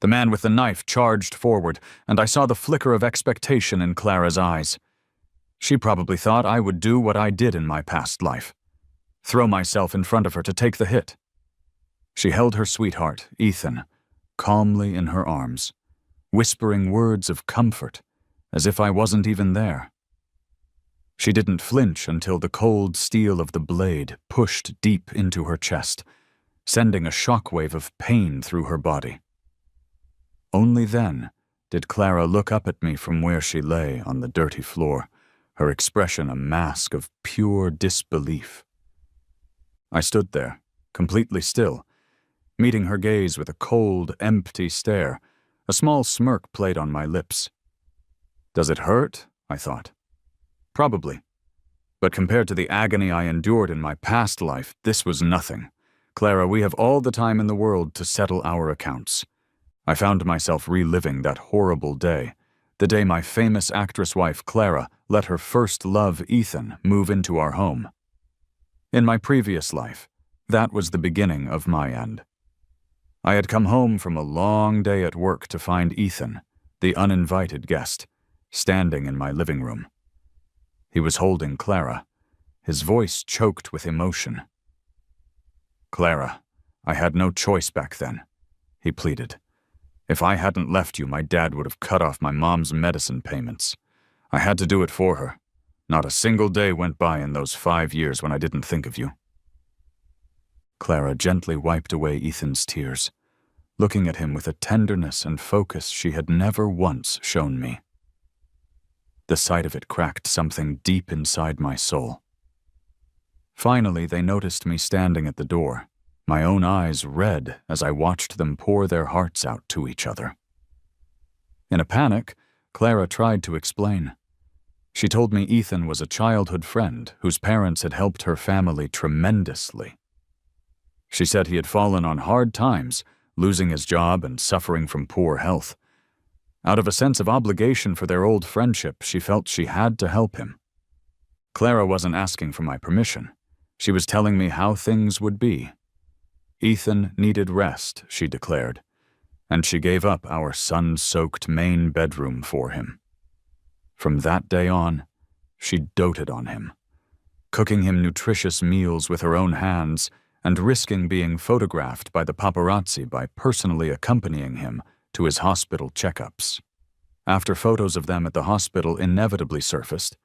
The man with the knife charged forward, and I saw the flicker of expectation in Clara's eyes. She probably thought I would do what I did in my past life. Throw myself in front of her to take the hit. She held her sweetheart, Ethan, calmly in her arms, whispering words of comfort, as if I wasn't even there. She didn't flinch until the cold steel of the blade pushed deep into her chest, sending a shockwave of pain through her body. Only then did Clara look up at me from where she lay on the dirty floor, her expression a mask of pure disbelief. I stood there, completely still, meeting her gaze with a cold, empty stare. A small smirk played on my lips. Does it hurt? I thought. Probably. But compared to the agony I endured in my past life, this was nothing. Clara, we have all the time in the world to settle our accounts. I found myself reliving that horrible day, the day my famous actress wife, Clara, let her first love, Ethan, move into our home. In my previous life, that was the beginning of my end. I had come home from a long day at work to find Ethan, the uninvited guest, standing in my living room. He was holding Clara, his voice choked with emotion. "Clara, I had no choice back then," he pleaded. "If I hadn't left you, my dad would have cut off my mom's medicine payments. I had to do it for her. Not a single day went by in those 5 years when I didn't think of you." Clara gently wiped away Ethan's tears, looking at him with a tenderness and focus she had never once shown me. The sight of it cracked something deep inside my soul. Finally, they noticed me standing at the door, my own eyes red as I watched them pour their hearts out to each other. In a panic, Clara tried to explain. She told me Ethan was a childhood friend whose parents had helped her family tremendously. She said he had fallen on hard times, losing his job and suffering from poor health. Out of a sense of obligation for their old friendship, she felt she had to help him. Clara wasn't asking for my permission. She was telling me how things would be. Ethan needed rest, she declared, and she gave up our sun-soaked main bedroom for him. From that day on, she doted on him, cooking him nutritious meals with her own hands and risking being photographed by the paparazzi by personally accompanying him to his hospital checkups. After photos of them at the hospital inevitably surfaced,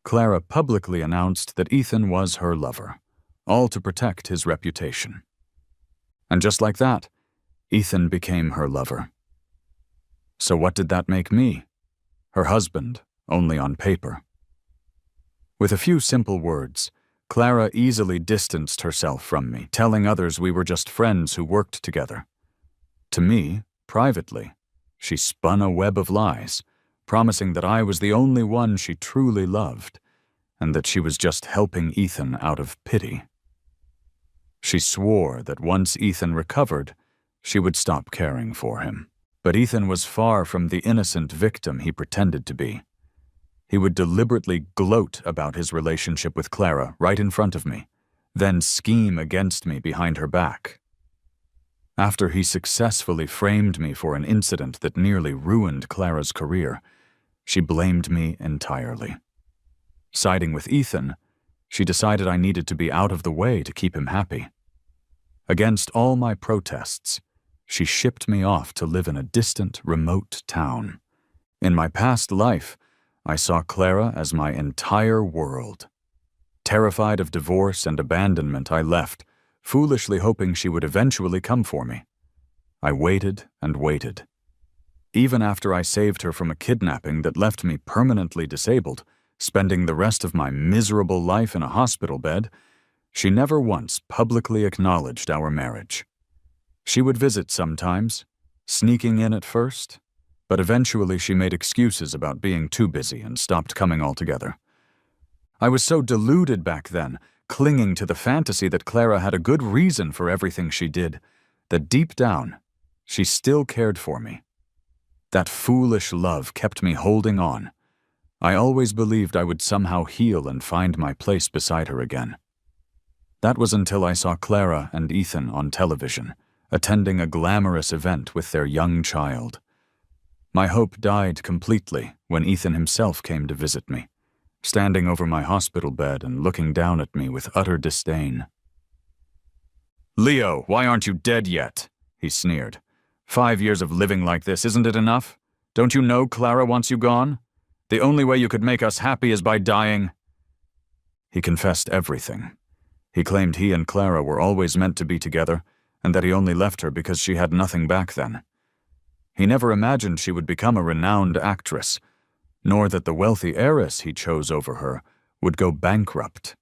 Clara publicly announced that Ethan was her lover, all to protect his reputation. And just like that, Ethan became her lover. So what did that make me? Her husband, only on paper. With a few simple words, Clara easily distanced herself from me, telling others we were just friends who worked together. To me, privately, she spun a web of lies, promising that I was the only one she truly loved, and that she was just helping Ethan out of pity. She swore that once Ethan recovered, she would stop caring for him. But Ethan was far from the innocent victim he pretended to be. He would deliberately gloat about his relationship with Clara right in front of me, then scheme against me behind her back. After he successfully framed me for an incident that nearly ruined Clara's career, she blamed me entirely. Siding with Ethan, she decided I needed to be out of the way to keep him happy. Against all my protests, she shipped me off to live in a distant, remote town. In my past life, I saw Clara as my entire world. Terrified of divorce and abandonment, I left, foolishly hoping she would eventually come for me. I waited and waited. Even after I saved her from a kidnapping that left me permanently disabled, spending the rest of my miserable life in a hospital bed, she never once publicly acknowledged our marriage. She would visit sometimes, sneaking in at first, but eventually she made excuses about being too busy and stopped coming altogether. I was so deluded back then, clinging to the fantasy that Clara had a good reason for everything she did, that deep down, she still cared for me. That foolish love kept me holding on. I always believed I would somehow heal and find my place beside her again. That was until I saw Clara and Ethan on television, attending a glamorous event with their young child. My hope died completely when Ethan himself came to visit me, standing over my hospital bed and looking down at me with utter disdain. "Leo, why aren't you dead yet?" he sneered. 5 years of living like this, isn't it enough? Don't you know Clara wants you gone? The only way you could make us happy is by dying." He confessed everything. He claimed he and Clara were always meant to be together, and that he only left her because she had nothing back then. He never imagined she would become a renowned actress, nor that the wealthy heiress he chose over her would go bankrupt.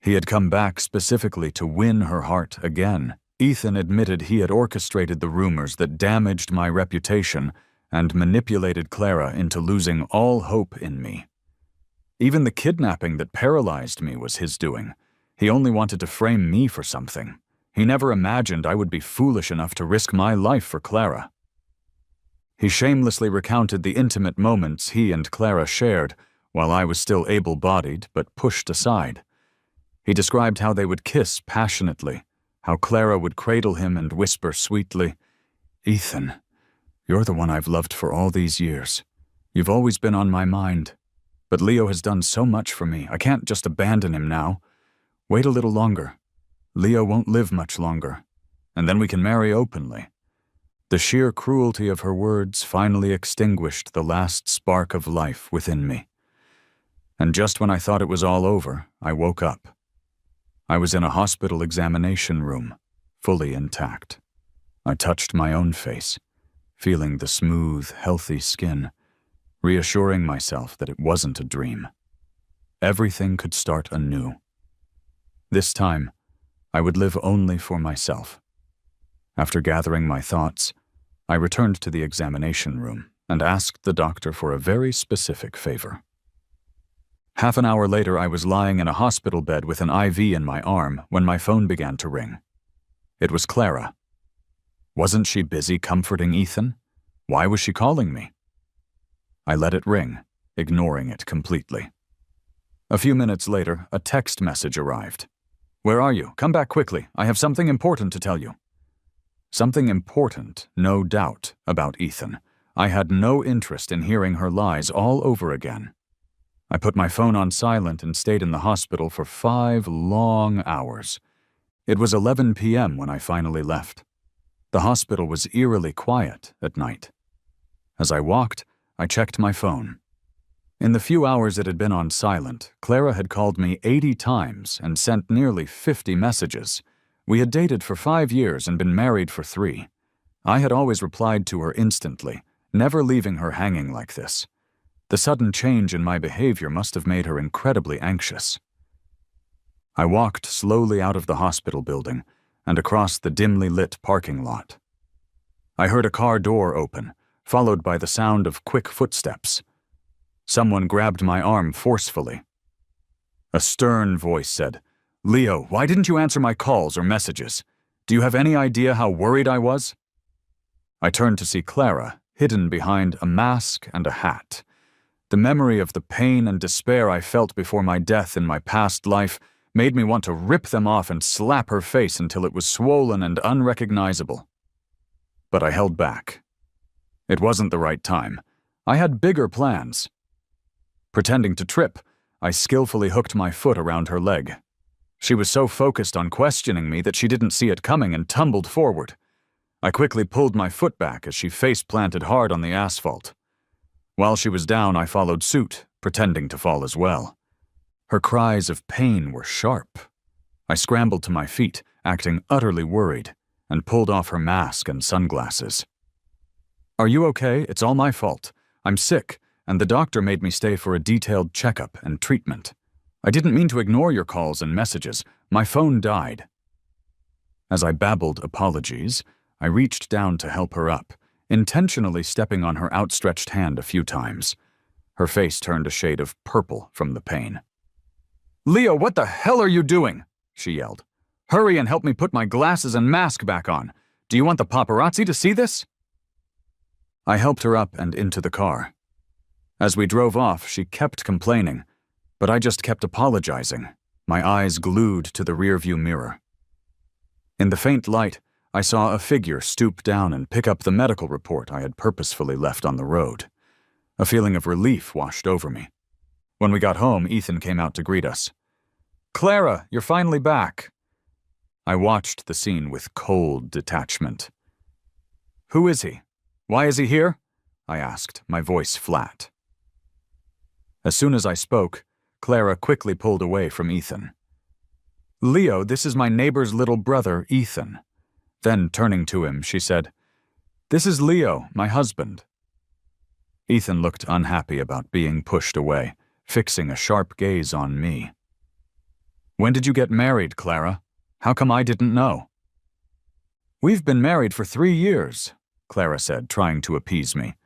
He had come back specifically to win her heart again. Ethan admitted he had orchestrated the rumors that damaged my reputation and manipulated Clara into losing all hope in me. Even the kidnapping that paralyzed me was his doing. He only wanted to frame me for something. He never imagined I would be foolish enough to risk my life for Clara. He shamelessly recounted the intimate moments he and Clara shared while I was still able-bodied but pushed aside. He described how they would kiss passionately, how Clara would cradle him and whisper sweetly, "Ethan, you're the one I've loved for all these years. You've always been on my mind. But Leo has done so much for me, I can't just abandon him now. Wait a little longer. Leo won't live much longer, and then we can marry openly." The sheer cruelty of her words finally extinguished the last spark of life within me. And just when I thought it was all over, I woke up. I was in a hospital examination room, fully intact. I touched my own face, feeling the smooth, healthy skin, reassuring myself that it wasn't a dream. Everything could start anew. This time, I would live only for myself. After gathering my thoughts, I returned to the examination room and asked the doctor for a very specific favor. Half an hour later, I was lying in a hospital bed with an IV in my arm when my phone began to ring. It was Clara. Wasn't she busy comforting Ethan? Why was she calling me? I let it ring, ignoring it completely. A few minutes later, a text message arrived. "Where are you? Come back quickly. I have something important to tell you." Something important, no doubt, about Ethan. I had no interest in hearing her lies all over again. I put my phone on silent and stayed in the hospital for 5 long hours. It was 11 p.m. when I finally left. The hospital was eerily quiet at night. As I walked, I checked my phone. In the few hours it had been on silent, Clara had called me 80 times and sent nearly 50 messages. We had dated for 5 years and been married for 3. I had always replied to her instantly, never leaving her hanging like this. The sudden change in my behavior must have made her incredibly anxious. I walked slowly out of the hospital building and across the dimly lit parking lot. I heard a car door open, followed by the sound of quick footsteps. Someone grabbed my arm forcefully. A stern voice said, "Leo, why didn't you answer my calls or messages? Do you have any idea how worried I was?" I turned to see Clara, hidden behind a mask and a hat. The memory of the pain and despair I felt before my death in my past life made me want to rip them off and slap her face until it was swollen and unrecognizable. But I held back. It wasn't the right time. I had bigger plans. Pretending to trip, I skillfully hooked my foot around her leg. She was so focused on questioning me that she didn't see it coming and tumbled forward. I quickly pulled my foot back as she face-planted hard on the asphalt. While she was down, I followed suit, pretending to fall as well. Her cries of pain were sharp. I scrambled to my feet, acting utterly worried, and pulled off her mask and sunglasses. "Are you okay? It's all my fault. I'm sick, and the doctor made me stay for a detailed checkup and treatment. I didn't mean to ignore your calls and messages. My phone died." As I babbled apologies, I reached down to help her up, intentionally stepping on her outstretched hand a few times. Her face turned a shade of purple from the pain. "Leo, what the hell are you doing?" she yelled. "Hurry and help me put my glasses and mask back on. Do you want the paparazzi to see this?" I helped her up and into the car. As we drove off, she kept complaining, but I just kept apologizing, my eyes glued to the rearview mirror. In the faint light, I saw a figure stoop down and pick up the medical report I had purposefully left on the road. A feeling of relief washed over me. When we got home, Ethan came out to greet us. "Clara, you're finally back." I watched the scene with cold detachment. "Who is he? Why is he here?" I asked, my voice flat. As soon as I spoke, Clara quickly pulled away from Ethan. "Leo, this is my neighbor's little brother, Ethan." Then, turning to him, she said, "This is Leo, my husband." Ethan looked unhappy about being pushed away, fixing a sharp gaze on me. "When did you get married, Clara? How come I didn't know?" "We've been married for 3 years," Clara said, trying to appease me.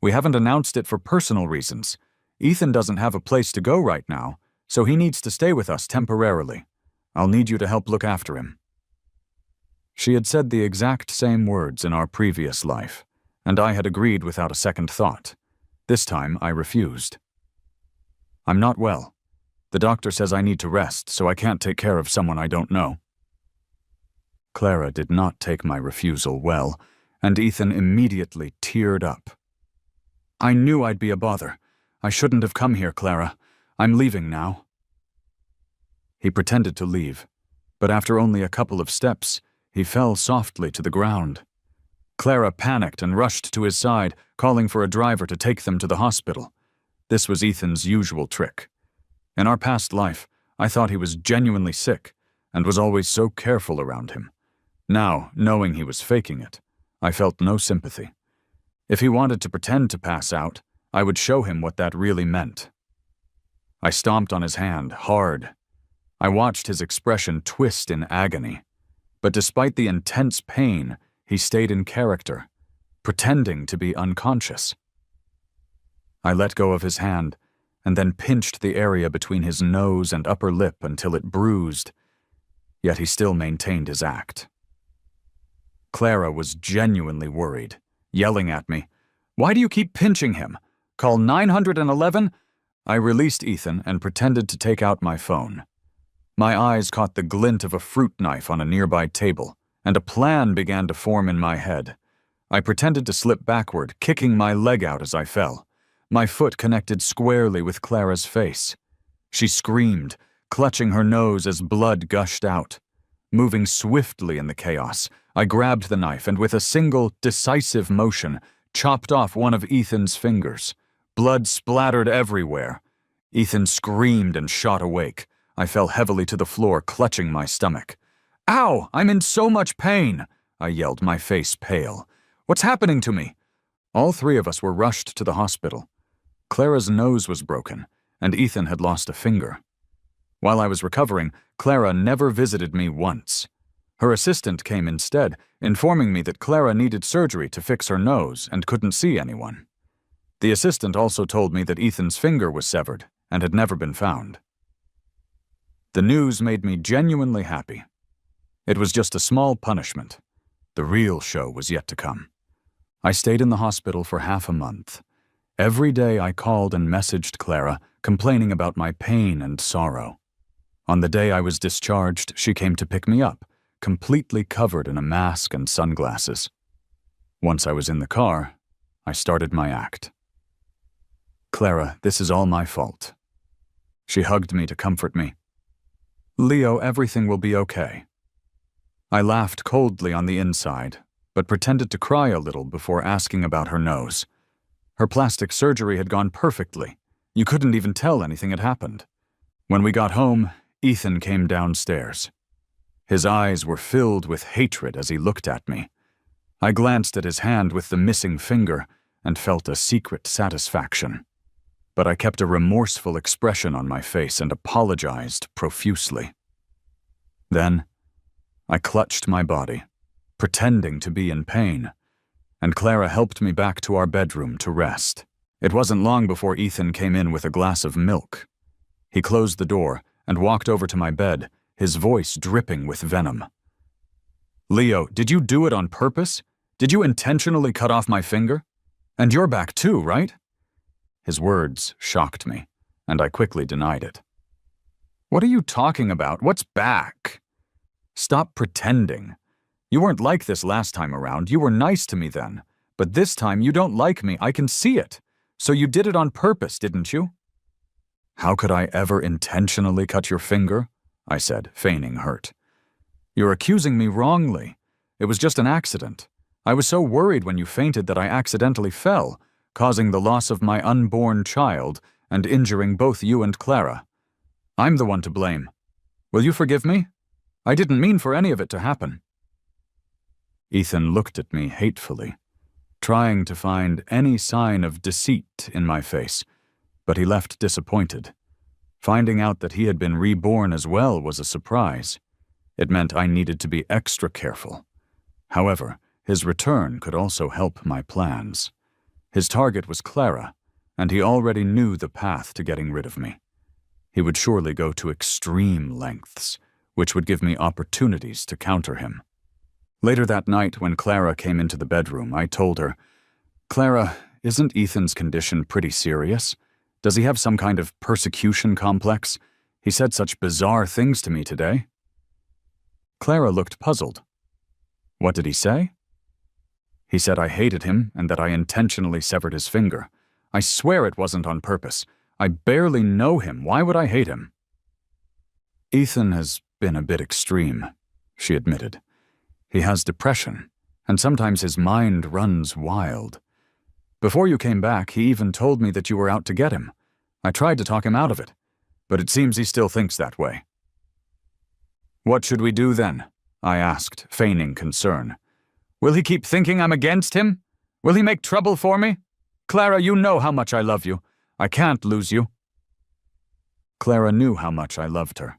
"We haven't announced it for personal reasons. Ethan doesn't have a place to go right now, so he needs to stay with us temporarily. I'll need you to help look after him." She had said the exact same words in our previous life, and I had agreed without a second thought. This time I refused. "I'm not well. The doctor says I need to rest, so I can't take care of someone I don't know." Clara did not take my refusal well, and Ethan immediately teared up. "I knew I'd be a bother. I shouldn't have come here, Clara. I'm leaving now." He pretended to leave, but after only a couple of steps, he fell softly to the ground. Clara panicked and rushed to his side, calling for a driver to take them to the hospital. This was Ethan's usual trick. In our past life, I thought he was genuinely sick and was always so careful around him. Now, knowing he was faking it, I felt no sympathy. If he wanted to pretend to pass out, I would show him what that really meant. I stomped on his hand, hard. I watched his expression twist in agony. But despite the intense pain, he stayed in character, pretending to be unconscious. I let go of his hand, and then pinched the area between his nose and upper lip until it bruised, yet he still maintained his act. Clara was genuinely worried, yelling at me, "Why do you keep pinching him? Call 911? I released Ethan and pretended to take out my phone. My eyes caught the glint of a fruit knife on a nearby table, and a plan began to form in my head. I pretended to slip backward, kicking my leg out as I fell. My foot connected squarely with Clara's face. She screamed, clutching her nose as blood gushed out. Moving swiftly in the chaos, I grabbed the knife and with a single, decisive motion, chopped off one of Ethan's fingers. Blood splattered everywhere. Ethan screamed and shot awake. I fell heavily to the floor, clutching my stomach. "Ow! I'm in so much pain!" I yelled, my face pale. "What's happening to me?" All 3 of us were rushed to the hospital. Clara's nose was broken, and Ethan had lost a finger. While I was recovering, Clara never visited me once. Her assistant came instead, informing me that Clara needed surgery to fix her nose and couldn't see anyone. The assistant also told me that Ethan's finger was severed and had never been found. The news made me genuinely happy. It was just a small punishment. The real show was yet to come. I stayed in the hospital for half a month. Every day I called and messaged Clara, complaining about my pain and sorrow. On the day I was discharged, she came to pick me up, completely covered in a mask and sunglasses. Once I was in the car, I started my act. "Clara, this is all my fault." She hugged me to comfort me. "Leo, everything will be okay." I laughed coldly on the inside, but pretended to cry a little before asking about her nose. Her plastic surgery had gone perfectly. You couldn't even tell anything had happened. When we got home, Ethan came downstairs. His eyes were filled with hatred as he looked at me. I glanced at his hand with the missing finger and felt a secret satisfaction. But I kept a remorseful expression on my face and apologized profusely. Then, I clutched my body, pretending to be in pain, and Clara helped me back to our bedroom to rest. It wasn't long before Ethan came in with a glass of milk. He closed the door and walked over to my bed, his voice dripping with venom. "Leo, did you do it on purpose? Did you intentionally cut off my finger? And you're back too, right?" His words shocked me, and I quickly denied it. "What are you talking about? What's back?" "Stop pretending. You weren't like this last time around. You were nice to me then. But this time you don't like me. I can see it. So you did it on purpose, didn't you?" "How could I ever intentionally cut your finger?" I said, feigning hurt. "You're accusing me wrongly. It was just an accident. I was so worried when you fainted that I accidentally fell, causing the loss of my unborn child and injuring both you and Clara. I'm the one to blame. Will you forgive me? I didn't mean for any of it to happen." Ethan looked at me hatefully, trying to find any sign of deceit in my face, but he left disappointed. Finding out that he had been reborn as well was a surprise. It meant I needed to be extra careful. However, his return could also help my plans. His target was Clara, and he already knew the path to getting rid of me. He would surely go to extreme lengths, which would give me opportunities to counter him. Later that night, when Clara came into the bedroom, I told her, "Clara, isn't Ethan's condition pretty serious? Does he have some kind of persecution complex? He said such bizarre things to me today." Clara looked puzzled. "What did he say?" "He said I hated him and that I intentionally severed his finger. I swear it wasn't on purpose. I barely know him. Why would I hate him?" "Ethan has been a bit extreme," she admitted. "He has depression, and sometimes his mind runs wild. Before you came back, he even told me that you were out to get him. I tried to talk him out of it, but it seems he still thinks that way." "What should we do then?" I asked, feigning concern. "Will he keep thinking I'm against him? Will he make trouble for me? Clara, you know how much I love you. I can't lose you." Clara knew how much I loved her.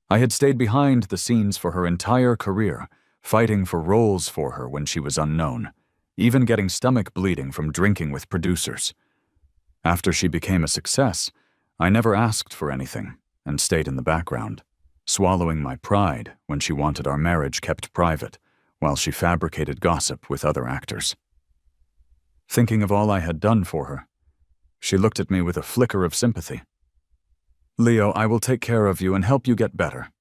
I had stayed behind the scenes for her entire career, fighting for roles for her when she was unknown, even getting stomach bleeding from drinking with producers. After she became a success, I never asked for anything and stayed in the background, swallowing my pride when she wanted our marriage kept private, while she fabricated gossip with other actors. Thinking of all I had done for her, she looked at me with a flicker of sympathy. "Leo, I will take care of you and help you get better."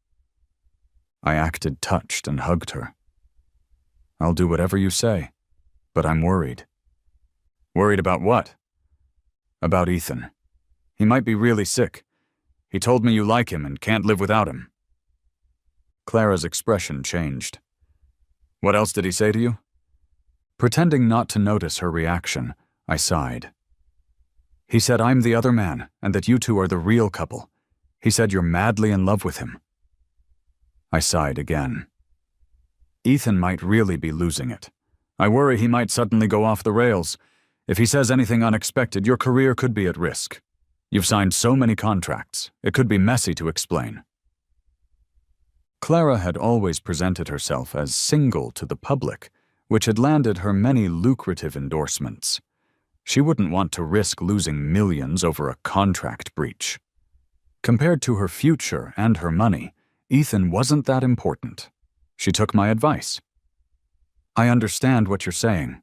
I acted touched and hugged her. "I'll do whatever you say, but I'm worried." "Worried about what?" "About Ethan. He might be really sick. He told me you like him and can't live without him." Clara's expression changed. "What else did he say to you?" Pretending not to notice her reaction, I sighed. "He said I'm the other man and that you two are the real couple. He said you're madly in love with him." I sighed again. Ethan might really be losing it. I worry he might suddenly go off the rails. If he says anything unexpected, your career could be at risk. You've signed so many contracts, it could be messy to explain. Clara had always presented herself as single to the public, which had landed her many lucrative endorsements. She wouldn't want to risk losing millions over a contract breach. Compared to her future and her money, Ethan wasn't that important. She took my advice. "I understand what you're saying.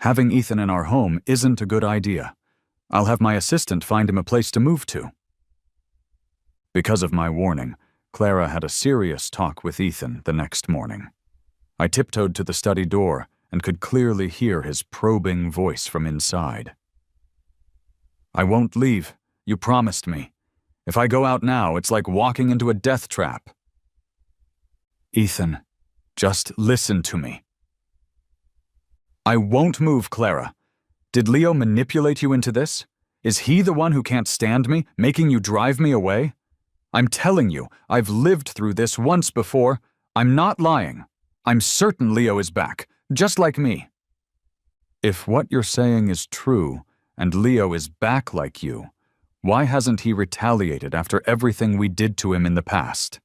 Having Ethan in our home isn't a good idea. I'll have my assistant find him a place to move to." Because of my warning, Clara had a serious talk with Ethan the next morning. I tiptoed to the study door and could clearly hear his probing voice from inside. "I won't leave. You promised me. If I go out now, it's like walking into a death trap." "Ethan, just listen to me." "I won't move, Clara. Did Leo manipulate you into this? Is he the one who can't stand me, making you drive me away? I'm telling you, I've lived through this once before. I'm not lying. I'm certain Leo is back, just like me." "If what you're saying is true, and Leo is back like you, why hasn't he retaliated after everything we did to him in the past?"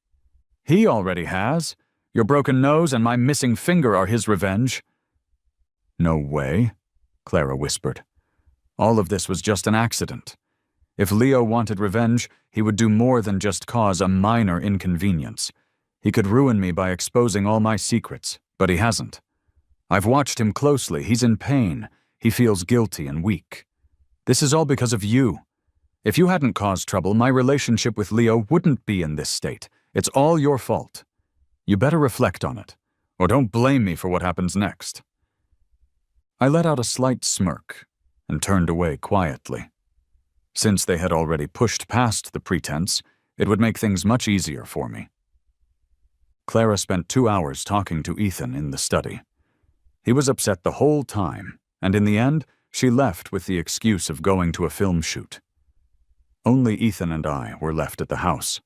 "He already has. Your broken nose and my missing finger are his revenge." "No way," Clara whispered. "All of this was just an accident. If Leo wanted revenge, he would do more than just cause a minor inconvenience. He could ruin me by exposing all my secrets, but he hasn't. I've watched him closely. He's in pain. He feels guilty and weak. This is all because of you. If you hadn't caused trouble, my relationship with Leo wouldn't be in this state. It's all your fault. You better reflect on it. or don't blame me for what happens next." I let out a slight smirk and turned away quietly. Since they had already pushed past the pretense, it would make things much easier for me. Clara spent 2 hours talking to Ethan in the study. He was upset the whole time, and in the end, she left with the excuse of going to a film shoot. Only Ethan and I were left at the house.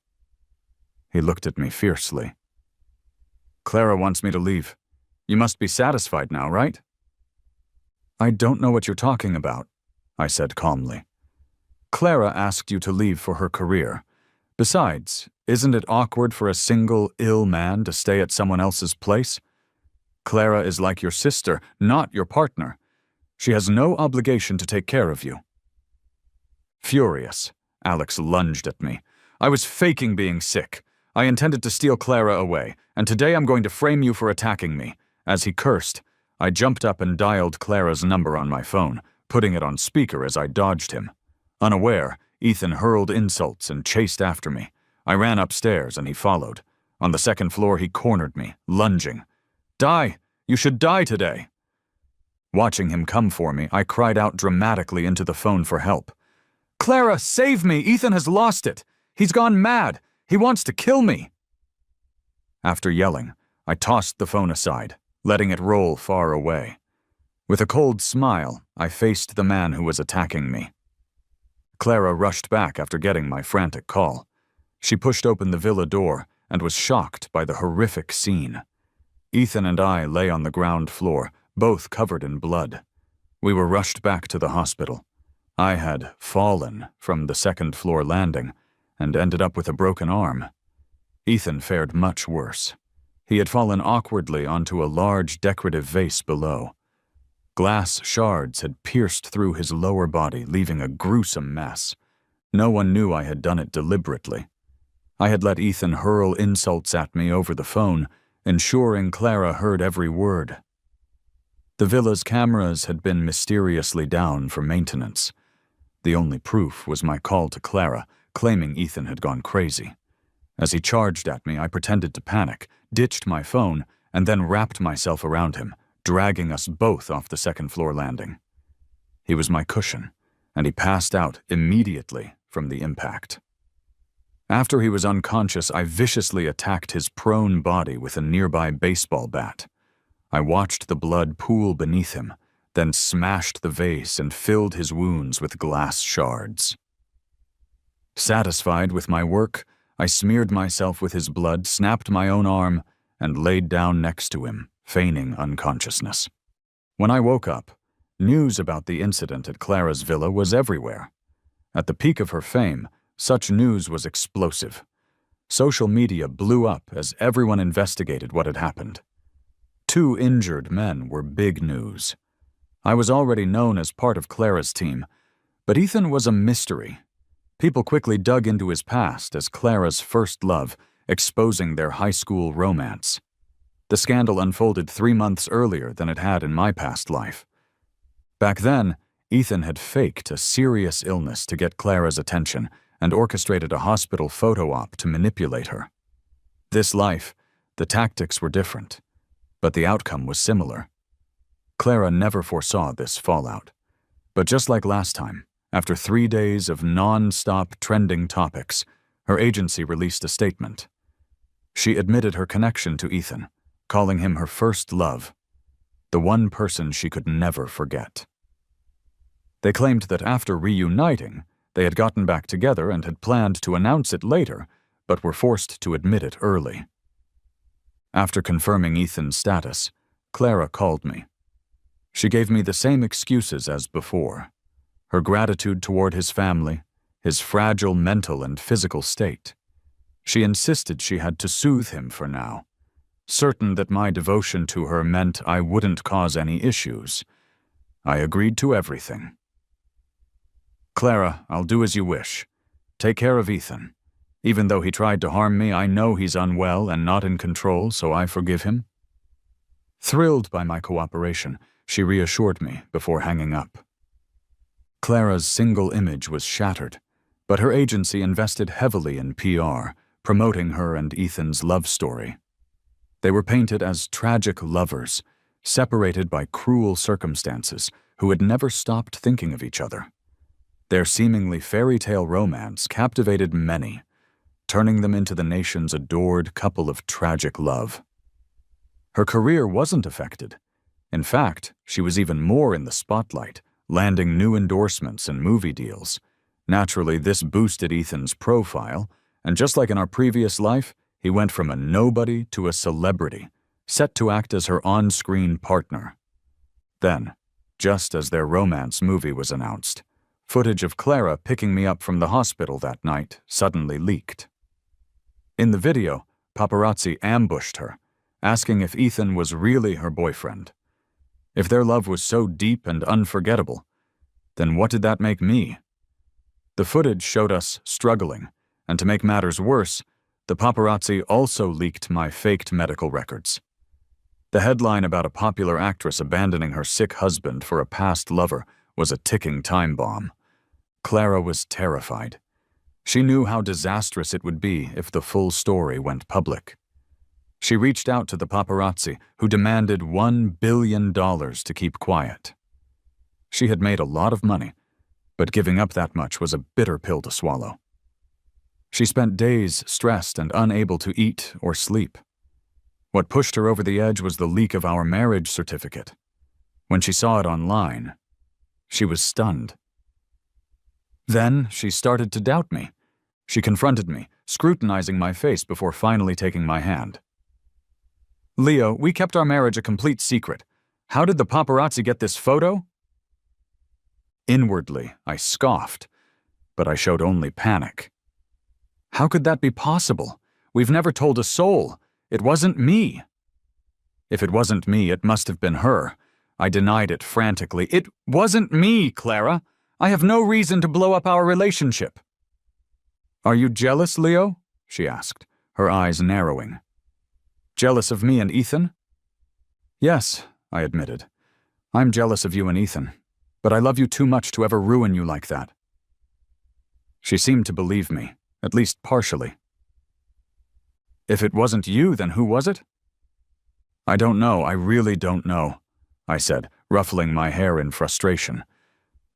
He looked at me fiercely. "Clara wants me to leave. You must be satisfied now, right?" "I don't know what you're talking about," I said calmly. "Clara asked you to leave for her career. Besides, isn't it awkward for a single, ill man to stay at someone else's place? Clara is like your sister, not your partner. She has no obligation to take care of you." Furious, Alex lunged at me. "I was faking being sick. I intended to steal Clara away, and today I'm going to frame you for attacking me." As he cursed, I jumped up and dialed Clara's number on my phone, putting it on speaker as I dodged him. Unaware, Ethan hurled insults and chased after me. I ran upstairs and he followed. On the second floor, he cornered me, lunging. "Die! You should die today!" Watching him come for me, I cried out dramatically into the phone for help. "Clara, save me! Ethan has lost it! He's gone mad! He wants to kill me!" After yelling, I tossed the phone aside, letting it roll far away. With a cold smile, I faced the man who was attacking me. Clara rushed back after getting my frantic call. She pushed open the villa door and was shocked by the horrific scene. Ethan and I lay on the ground floor, both covered in blood. We were rushed back to the hospital. I had fallen from the second-floor landing and ended up with a broken arm. Ethan fared much worse. He had fallen awkwardly onto a large decorative vase below. Glass shards had pierced through his lower body, leaving a gruesome mess. No one knew I had done it deliberately. I had let Ethan hurl insults at me over the phone, ensuring Clara heard every word. The villa's cameras had been mysteriously down for maintenance. The only proof was my call to Clara, claiming Ethan had gone crazy. As he charged at me, I pretended to panic, ditched my phone, and then wrapped myself around him, dragging us both off the second-floor landing. He was my cushion, and he passed out immediately from the impact. After he was unconscious, I viciously attacked his prone body with a nearby baseball bat. I watched the blood pool beneath him, then smashed the vase and filled his wounds with glass shards. Satisfied with my work, I smeared myself with his blood, snapped my own arm, and laid down next to him, feigning unconsciousness. When I woke up, news about the incident at Clara's villa was everywhere. At the peak of her fame, such news was explosive. Social media blew up as everyone investigated what had happened. 2 injured men were big news. I was already known as part of Clara's team, but Ethan was a mystery. People quickly dug into his past as Clara's first love, exposing their high school romance. The scandal unfolded 3 months earlier than it had in my past life. Back then, Ethan had faked a serious illness to get Clara's attention and orchestrated a hospital photo op to manipulate her. This life, the tactics were different, but the outcome was similar. Clara never foresaw this fallout. But just like last time, after 3 days of non-stop trending topics, her agency released a statement. She admitted her connection to Ethan, calling him her first love, the one person she could never forget. They claimed that after reuniting, they had gotten back together and had planned to announce it later, but were forced to admit it early. After confirming Ethan's status, Clara called me. She gave me the same excuses as before: her gratitude toward his family, his fragile mental and physical state. She insisted she had to soothe him for now, certain that my devotion to her meant I wouldn't cause any issues. I agreed to everything. "Clara, I'll do as you wish. Take care of Ethan. Even though he tried to harm me, I know he's unwell and not in control, so I forgive him." Thrilled by my cooperation, she reassured me before hanging up. Clara's single image was shattered, but her agency invested heavily in PR, promoting her and Ethan's love story. They were painted as tragic lovers, separated by cruel circumstances, who had never stopped thinking of each other. Their seemingly fairy tale romance captivated many, turning them into the nation's adored couple of tragic love. Her career wasn't affected. In fact, she was even more in the spotlight, landing new endorsements and movie deals. Naturally, this boosted Ethan's profile, and just like in our previous life, he went from a nobody to a celebrity, set to act as her on-screen partner. Then, just as their romance movie was announced, footage of Clara picking me up from the hospital that night suddenly leaked. In the video, paparazzi ambushed her, asking if Ethan was really her boyfriend. If their love was so deep and unforgettable, then what did that make me? The footage showed us struggling, and to make matters worse, the paparazzi also leaked my faked medical records. The headline about a popular actress abandoning her sick husband for a past lover was a ticking time bomb. Clara was terrified. She knew how disastrous it would be if the full story went public. She reached out to the paparazzi, who demanded $1 billion to keep quiet. She had made a lot of money, but giving up that much was a bitter pill to swallow. She spent days stressed and unable to eat or sleep. What pushed her over the edge was the leak of our marriage certificate. When she saw it online, she was stunned. Then she started to doubt me. She confronted me, scrutinizing my face before finally taking my hand. "Leo, we kept our marriage a complete secret. How did the paparazzi get this photo?" Inwardly, I scoffed, but I showed only panic. How could that be possible? We've never told a soul. It wasn't me. If it wasn't me, it must have been her. I denied it frantically. It wasn't me, Clara. I have no reason to blow up our relationship. "Are you jealous, Leo?" she asked, her eyes narrowing. "Jealous of me and Ethan?" "Yes," I admitted. "I'm jealous of you and Ethan, but I love you too much to ever ruin you like that." She seemed to believe me, at least partially. "If it wasn't you, then who was it?" "I don't know, I really don't know," I said, ruffling my hair in frustration.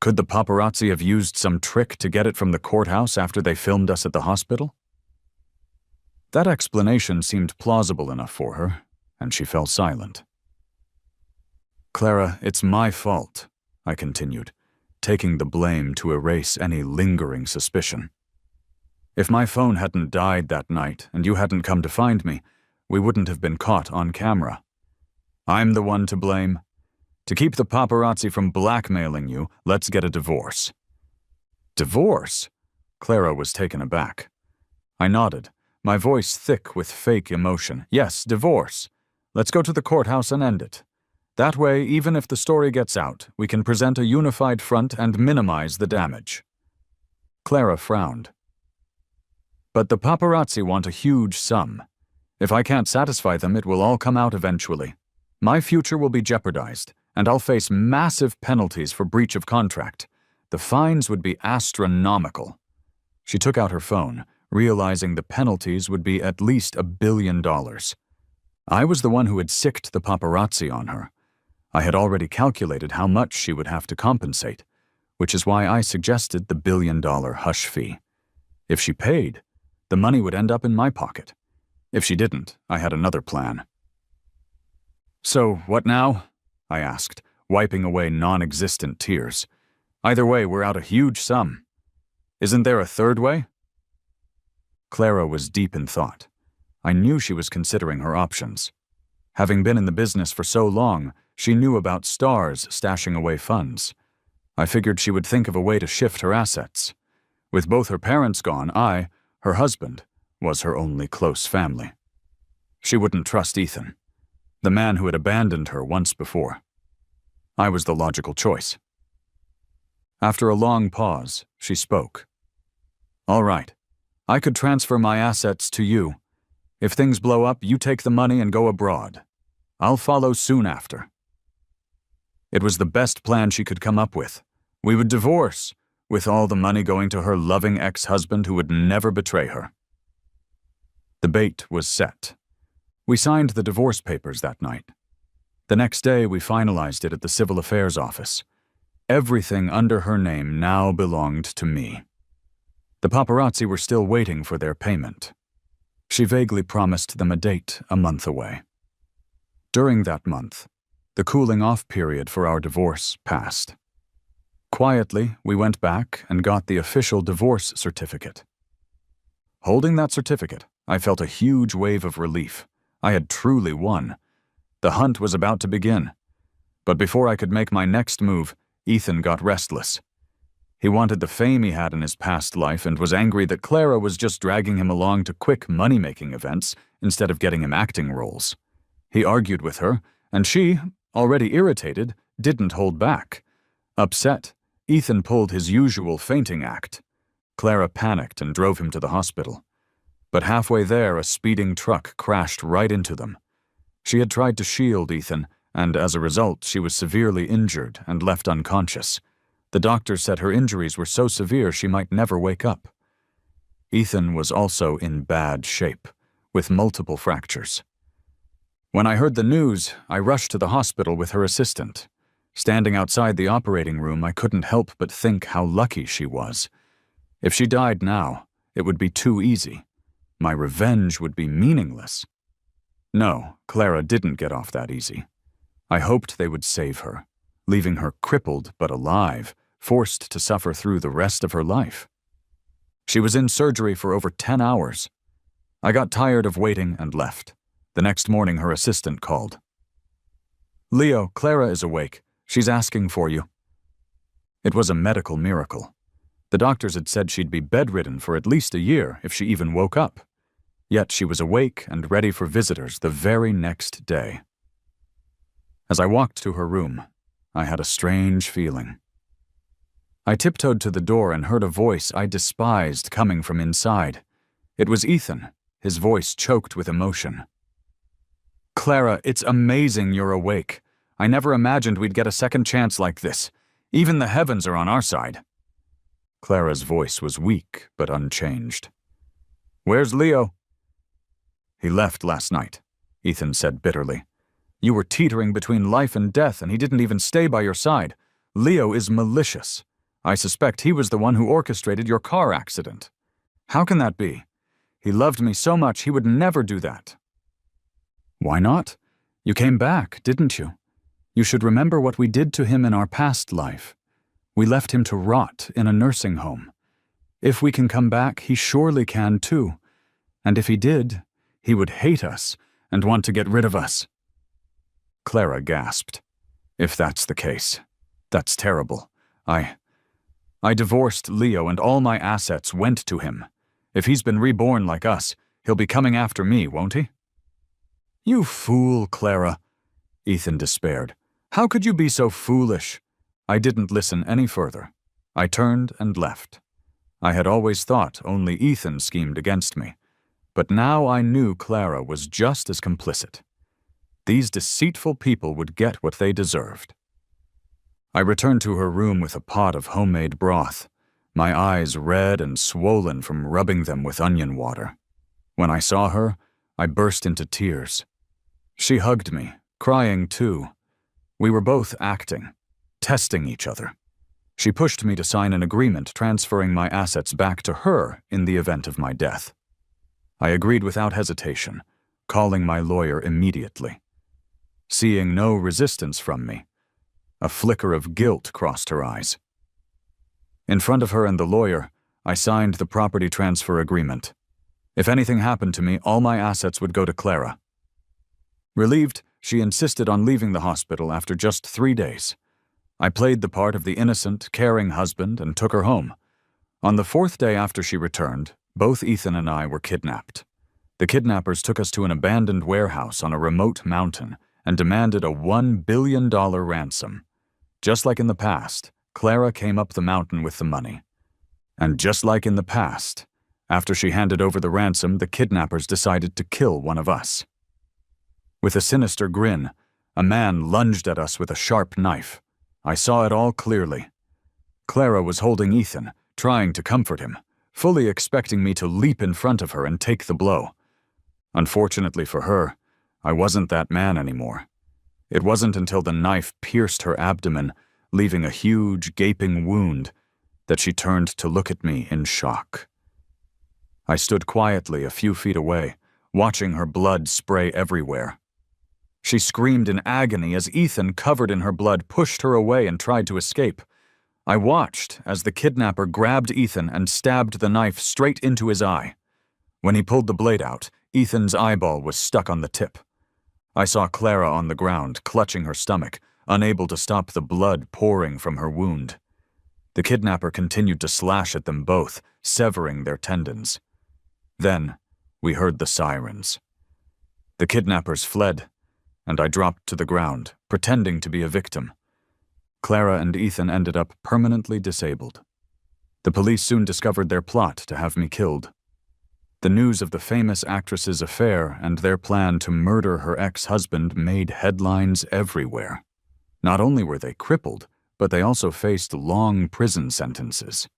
Could the paparazzi have used some trick to get it from the courthouse after they filmed us at the hospital? That explanation seemed plausible enough for her, and she fell silent. "Clara, it's my fault," I continued, taking the blame to erase any lingering suspicion. "If my phone hadn't died that night and you hadn't come to find me, we wouldn't have been caught on camera. I'm the one to blame. To keep the paparazzi from blackmailing you, let's get a divorce." "Divorce?" Clara was taken aback. I nodded, my voice thick with fake emotion. "Yes, divorce. Let's go to the courthouse and end it. That way, even if the story gets out, we can present a unified front and minimize the damage." Clara frowned. "But the paparazzi want a huge sum. If I can't satisfy them, it will all come out eventually. My future will be jeopardized, and I'll face massive penalties for breach of contract. The fines would be astronomical." She took out her phone, realizing the penalties would be at least $1 billion. I was the one who had sicked the paparazzi on her. I had already calculated how much she would have to compensate, which is why I suggested the $1 billion hush fee. If she paid, the money would end up in my pocket. If she didn't, I had another plan. "So, what now?" I asked, wiping away non-existent tears. "Either way, we're out a huge sum. Isn't there a third way?" Clara was deep in thought. I knew she was considering her options. Having been in the business for so long, she knew about stars stashing away funds. I figured she would think of a way to shift her assets. With both her parents gone, I, her husband, was her only close family. She wouldn't trust Ethan, the man who had abandoned her once before. I was the logical choice. After a long pause, she spoke. "All right, I could transfer my assets to you. If things blow up, you take the money and go abroad. I'll follow soon after." It was the best plan she could come up with. We would divorce, with all the money going to her loving ex-husband who would never betray her. The bait was set. We signed the divorce papers that night. The next day, we finalized it at the Civil Affairs office. Everything under her name now belonged to me. The paparazzi were still waiting for their payment. She vaguely promised them a date a month away. During that month, the cooling-off period for our divorce passed. Quietly, we went back and got the official divorce certificate. Holding that certificate, I felt a huge wave of relief. I had truly won. The hunt was about to begin. But before I could make my next move, Ethan got restless. He wanted the fame he had in his past life and was angry that Clara was just dragging him along to quick money-making events instead of getting him acting roles. He argued with her, and she, already irritated, didn't hold back. Upset, Ethan pulled his usual fainting act. Clara panicked and drove him to the hospital. But halfway there, a speeding truck crashed right into them. She had tried to shield Ethan, and as a result, she was severely injured and left unconscious. The doctors said her injuries were so severe she might never wake up. Ethan was also in bad shape, with multiple fractures. When I heard the news, I rushed to the hospital with her assistant. Standing outside the operating room, I couldn't help but think how lucky she was. If she died now, it would be too easy. My revenge would be meaningless. No, Clara didn't get off that easy. I hoped they would save her, leaving her crippled but alive, forced to suffer through the rest of her life. She was in surgery for over 10 hours. I got tired of waiting and left. The next morning, her assistant called. "Leo, Clara is awake. She's asking for you." It was a medical miracle. The doctors had said she'd be bedridden for at least a year if she even woke up. Yet she was awake and ready for visitors the very next day. As I walked to her room, I had a strange feeling. I tiptoed to the door and heard a voice I despised coming from inside. It was Ethan, his voice choked with emotion. "Clara, it's amazing you're awake. I never imagined we'd get a second chance like this. Even the heavens are on our side." Clara's voice was weak but unchanged. "Where's Leo?" "He left last night," Ethan said bitterly. "You were teetering between life and death, and he didn't even stay by your side. Leo is malicious. I suspect he was the one who orchestrated your car accident. How can that be? He loved me so much he would never do that." "Why not? You came back, didn't you? You should remember what we did to him in our past life. We left him to rot in a nursing home. If we can come back, he surely can too. And if he did, he would hate us and want to get rid of us." Clara gasped. "If that's the case, that's terrible. I divorced Leo and all my assets went to him. If he's been reborn like us, he'll be coming after me, won't he?" "You fool, Clara," Ethan despaired. "How could you be so foolish?" I didn't listen any further. I turned and left. I had always thought only Ethan schemed against me, but now I knew Clara was just as complicit. These deceitful people would get what they deserved. I returned to her room with a pot of homemade broth, my eyes red and swollen from rubbing them with onion water. When I saw her, I burst into tears. She hugged me, crying too. We were both acting, testing each other. She pushed me to sign an agreement transferring my assets back to her in the event of my death. I agreed without hesitation, calling my lawyer immediately. Seeing no resistance from me, a flicker of guilt crossed her eyes. In front of her and the lawyer, I signed the property transfer agreement. If anything happened to me, all my assets would go to Clara. Relieved, she insisted on leaving the hospital after just 3 days. I played the part of the innocent, caring husband and took her home. On the 4th day after she returned, both Ethan and I were kidnapped. The kidnappers took us to an abandoned warehouse on a remote mountain and demanded a $1 billion ransom. Just like in the past, Clara came up the mountain with the money. And just like in the past, after she handed over the ransom, the kidnappers decided to kill one of us. With a sinister grin, a man lunged at us with a sharp knife. I saw it all clearly. Clara was holding Ethan, trying to comfort him, fully expecting me to leap in front of her and take the blow. Unfortunately for her, I wasn't that man anymore. It wasn't until the knife pierced her abdomen, leaving a huge, gaping wound, that she turned to look at me in shock. I stood quietly a few feet away, watching her blood spray everywhere. She screamed in agony as Ethan, covered in her blood, pushed her away and tried to escape. I watched as the kidnapper grabbed Ethan and stabbed the knife straight into his eye. When he pulled the blade out, Ethan's eyeball was stuck on the tip. I saw Clara on the ground, clutching her stomach, unable to stop the blood pouring from her wound. The kidnapper continued to slash at them both, severing their tendons. Then, we heard the sirens. The kidnappers fled, and I dropped to the ground, pretending to be a victim. Clara and Ethan ended up permanently disabled. The police soon discovered their plot to have me killed. The news of the famous actress's affair and their plan to murder her ex-husband made headlines everywhere. Not only were they crippled, but they also faced long prison sentences.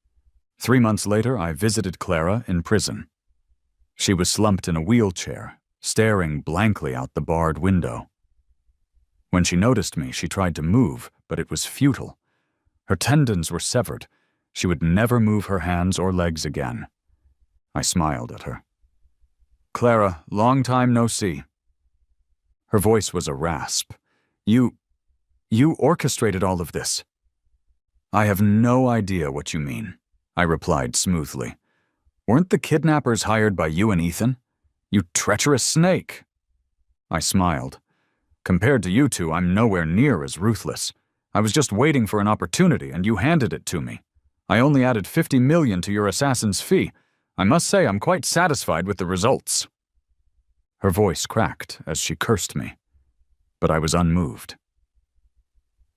3 months later, I visited Clara in prison. She was slumped in a wheelchair, staring blankly out the barred window. When she noticed me, she tried to move, but it was futile. Her tendons were severed. She would never move her hands or legs again. I smiled at her. "Clara, long time no see." Her voice was a rasp. You orchestrated all of this." "I have no idea what you mean," I replied smoothly. "Weren't the kidnappers hired by you and Ethan? You treacherous snake." I smiled. "Compared to you two, I'm nowhere near as ruthless. I was just waiting for an opportunity, and you handed it to me. I only added $50 million to your assassin's fee. I must say I'm quite satisfied with the results." Her voice cracked as she cursed me, but I was unmoved.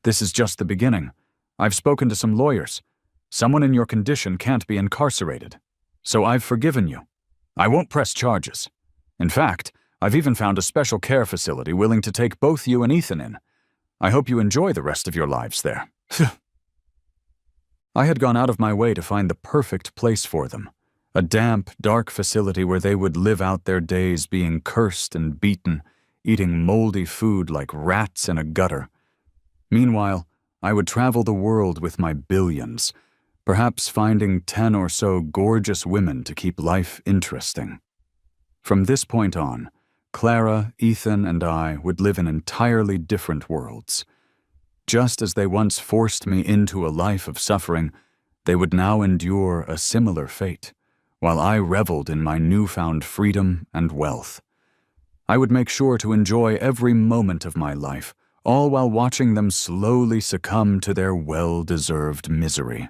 "This is just the beginning. I've spoken to some lawyers. Someone in your condition can't be incarcerated. So I've forgiven you. I won't press charges. In fact, I've even found a special care facility willing to take both you and Ethan in. I hope you enjoy the rest of your lives there." I had gone out of my way to find the perfect place for them. A damp, dark facility where they would live out their days being cursed and beaten, eating moldy food like rats in a gutter. Meanwhile, I would travel the world with my billions, perhaps finding 10 or so gorgeous women to keep life interesting. From this point on, Clara, Ethan, and I would live in entirely different worlds. Just as they once forced me into a life of suffering, they would now endure a similar fate, while I reveled in my newfound freedom and wealth. I would make sure to enjoy every moment of my life, all while watching them slowly succumb to their well-deserved misery.